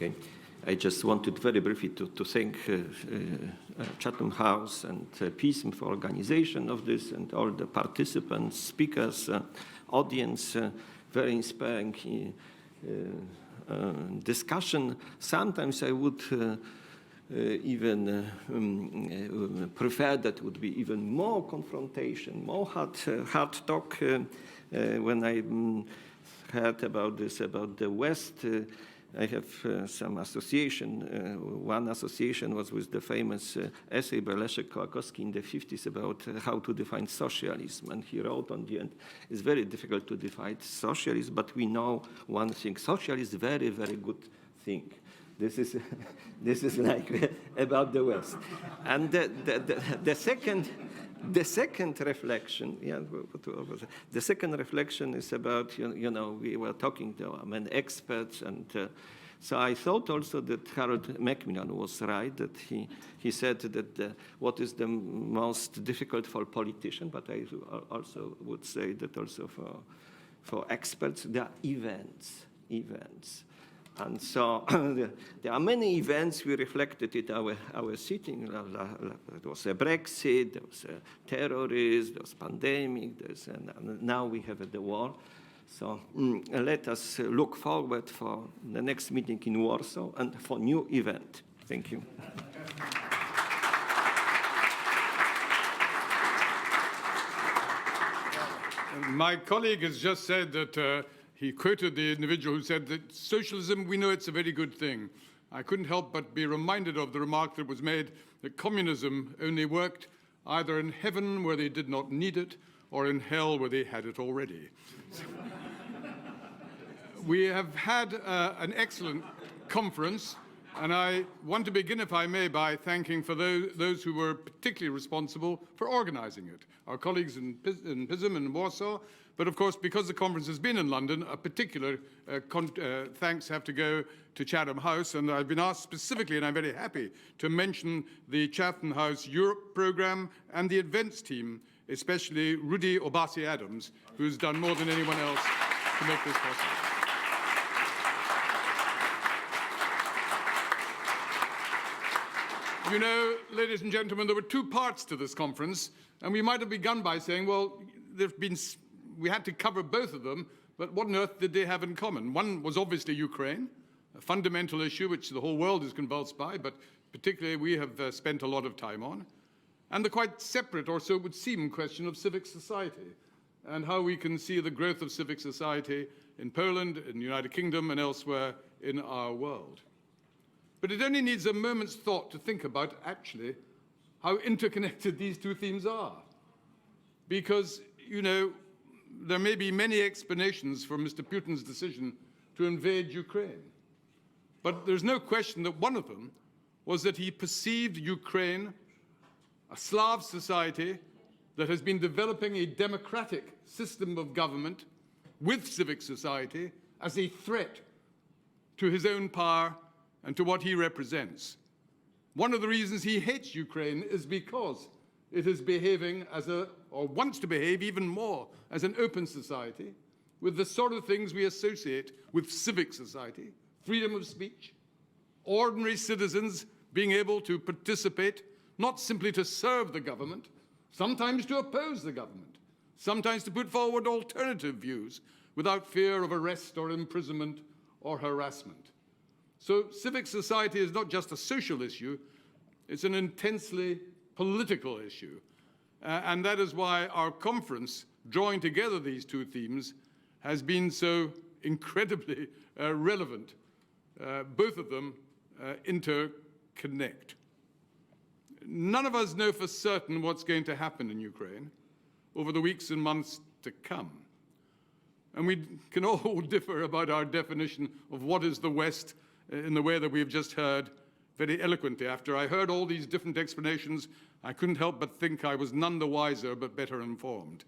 Okay. I just wanted very briefly to thank Chatham House and PISM for organization of this, and all the participants, speakers, audience, very inspiring discussion. Sometimes I would even prefer that would be even more confrontation, more hard talk. When I heard about this, about the West, I have some association. One association was with the famous essay by Leszek Kołakowski in the 50s about how to define socialism. And he wrote on the end, it's very difficult to define socialism, but we know one thing. Socialism is very, very good thing. This is like about the West. And the second reflection, the second reflection is about, we were talking to experts, and so I thought also that Harold Macmillan was right, that he said that what is the most difficult for politicians, but I also would say that also for experts, there are events. And so there are many events we reflected in our sitting. There was a Brexit, there was a terrorism, there was pandemic, and now we have the war. So let us look forward for the next meeting in Warsaw and for new event. Thank you. My colleague has just said that he quoted the individual who said that socialism, we know it's a very good thing. I couldn't help but be reminded of the remark that was made that communism only worked either in heaven where they did not need it or in hell where they had it already. We have had an excellent conference, and I want to begin, if I may, by thanking for those who were particularly responsible for organizing it. Our colleagues in PISM and Warsaw, but of course, because the conference has been in London, a particular thanks have to go to Chatham House, and I've been asked specifically, and I'm very happy to mention the Chatham House Europe program and the events team, especially Rudy Obasi-Adams, who's done more than anyone else to make this possible. You know, ladies and gentlemen, there were two parts to this conference, and we might have begun by saying, well, we had to cover both of them, but what on earth did they have in common? One was obviously Ukraine, a fundamental issue which the whole world is convulsed by, but particularly we have spent a lot of time on, and the quite separate, or so it would seem, question of civic society, and how we can see the growth of civic society in Poland, in the United Kingdom, and elsewhere in our world. But it only needs a moment's thought to think about, actually, how interconnected these two themes are. Because, there may be many explanations for Mr. Putin's decision to invade Ukraine. But there's no question that one of them was that he perceived Ukraine, a Slav society that has been developing a democratic system of government with civic society, as a threat to his own power and to what he represents. One of the reasons he hates Ukraine is because it is behaving or wants to behave even more as an open society with the sort of things we associate with civic society, freedom of speech, ordinary citizens being able to participate, not simply to serve the government, sometimes to oppose the government, sometimes to put forward alternative views without fear of arrest or imprisonment or harassment. So civic society is not just a social issue, it's an intensely political issue. And that is why our conference, drawing together these two themes, has been so incredibly relevant. Both of them interconnect. None of us know for certain what's going to happen in Ukraine over the weeks and months to come. And we can all differ about our definition of what is the West in the way that we've just heard very eloquently. After I heard all these different explanations, I couldn't help but think I was none the wiser, but better informed.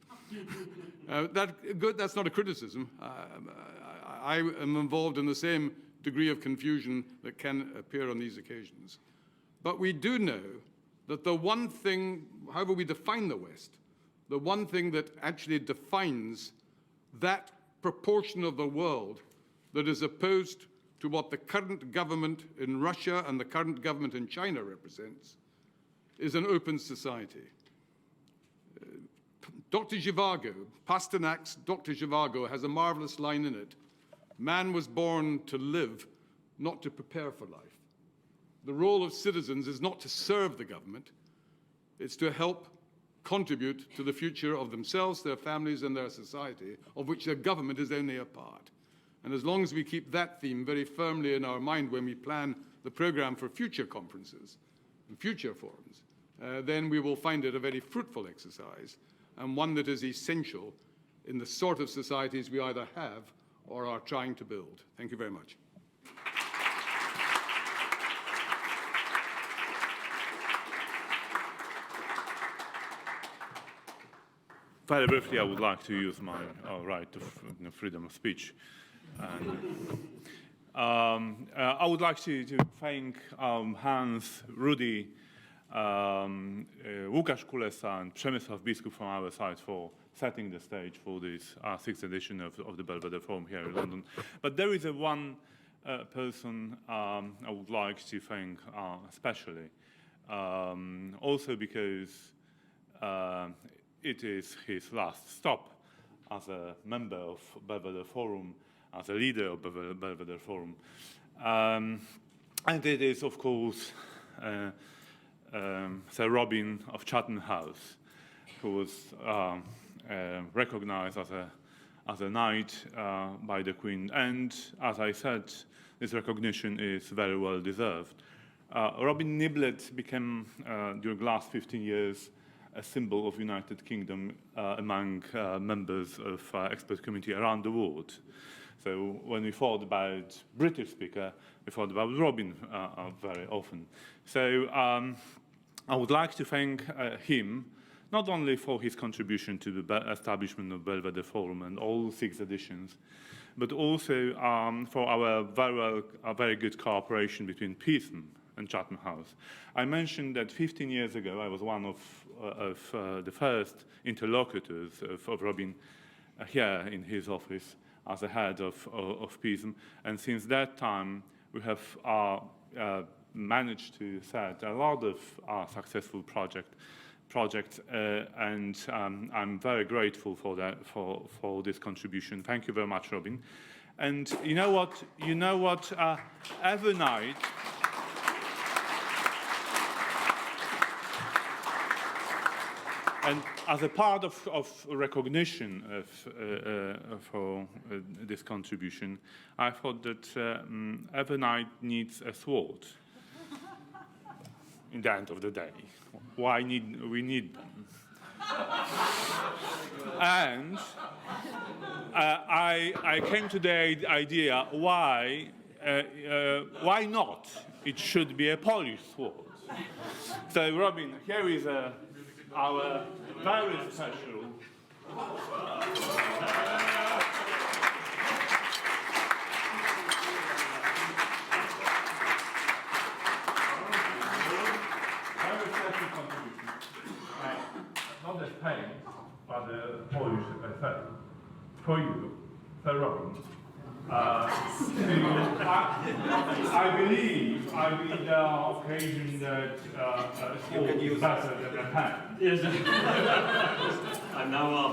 That's not a criticism. I am involved in the same degree of confusion that can appear on these occasions. But we do know that the one thing, however we define the West, the one thing that actually defines that proportion of the world that is opposed to what the current government in Russia and the current government in China represents is an open society. Dr. Zhivago, Pasternak's Dr. Zhivago has a marvelous line in it. Man was born to live, not to prepare for life. The role of citizens is not to serve the government, it's to help contribute to the future of themselves, their families, and their society, of which their government is only a part. And as long as we keep that theme very firmly in our mind when we plan the program for future conferences and future forums, then we will find it a very fruitful exercise and one that is essential in the sort of societies we either have or are trying to build. Thank you very much. Very briefly, I would like to use my right to freedom of speech. I would like to thank Hans, Rudy, Łukasz Kulesa, and Przemysław Biskup from our side for setting the stage for this 6th edition of the Belvedere Forum here in London. But there is one person I would like to thank especially, also because it is his last stop as a member of Belvedere Forum, as a leader of Belvedere Forum. And it is, of course, Sir Robin of Chatham House, who was recognized as a knight by the Queen. And as I said, this recognition is very well deserved. Robin Niblet became, during the last 15 years, a symbol of United Kingdom among members of expert community around the world. So when we thought about British speaker, we thought about Robin very often. So I would like to thank him, not only for his contribution to the establishment of Belvedere Forum and all 6 editions, but also for our very good cooperation between Pearson and Chatham House. I mentioned that 15 years ago I was one of the first interlocutors of Robin here in his office as the head of Pearson, and since that time we have managed to set a lot of successful projects, and I'm very grateful for that, for this contribution. Thank you very much, Robin. And you know what? Every night. And as a part of recognition for this contribution, I thought that every knight needs a sword. In the end of the day, we need them? And I came to the idea why not? It should be a Polish sword. So, Robin, here is our very special contribution. Not as paint, but a Polish effect for you, Sir Robin. I believe the occasion that sword is better than a pen. Yes. I'm now on.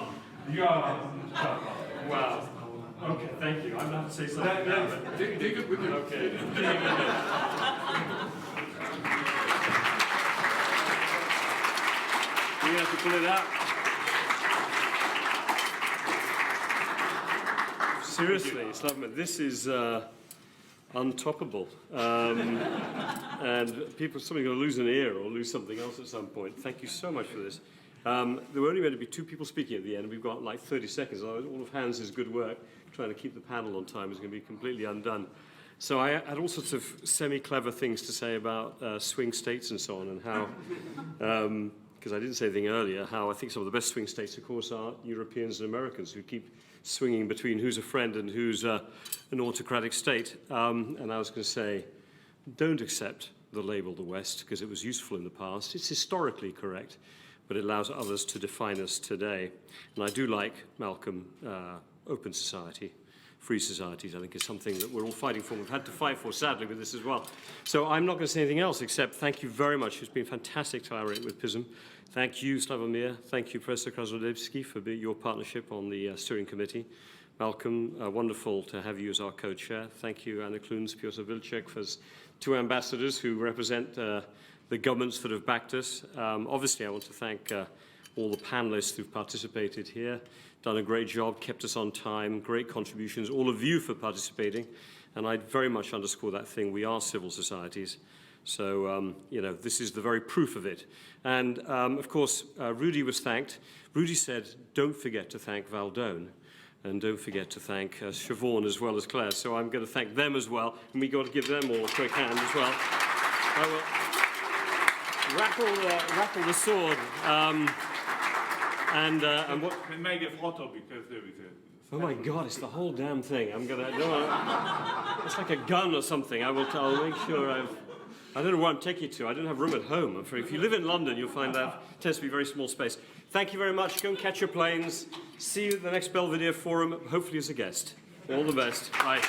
You are. Wow. Okay, thank you. I'm going to have to say something now. Take it with you. Okay. We have to pull it out. Seriously, Slavman, this is untoppable. And somebody's going to lose an ear or lose something else at some point. Thank you so much for this. There were only meant to be 2 people speaking at the end. We've got like 30 seconds. All of Hans' good work trying to keep the panel on time is going to be completely undone. So I had all sorts of semi-clever things to say about swing states and so on, and how, because I didn't say anything earlier, how I think some of the best swing states, of course, are Europeans and Americans who keep swinging between who's a friend and who's an autocratic state. And I was going to say, don't accept the label the West, because it was useful in the past. It's historically correct, but it allows others to define us today. And I do like Malcolm, open society, free societies, I think, is something that we're all fighting for. We've had to fight for, sadly, with this as well. So I'm not going to say anything else except thank you very much. It's been fantastic to collaborate with PISM. Thank you, Slavomir. Thank you, Professor Krasnode, for your partnership on the steering committee. Malcolm, wonderful to have you as our co-chair. Thank you, Anna Kluns, Piotr Wilczek, as two ambassadors who represent the governments that have backed us. Obviously, I want to thank all the panelists who've participated here, done a great job, kept us on time, great contributions, all of you for participating. And I very much underscore that thing, we are civil societies. So, you know, this is the very proof of it. And, of course, Rudy was thanked. Rudy said, don't forget to thank Valdone. And don't forget to thank Siobhan as well as Claire. So I'm going to thank them as well. And we've got to give them all a quick hand as well. I will rattle the sword. And what... We may get photo because there is a... Oh my God, it's the whole damn thing. I'm going to... It's like a gun or something. I'll make sure I don't know where I'm taking you to. I don't have room at home. I'm afraid. If you live in London, you'll find that it tends to be a very small space. Thank you very much. Go and catch your planes. See you at the next Belvedere Forum, hopefully as a guest. All the best. Bye.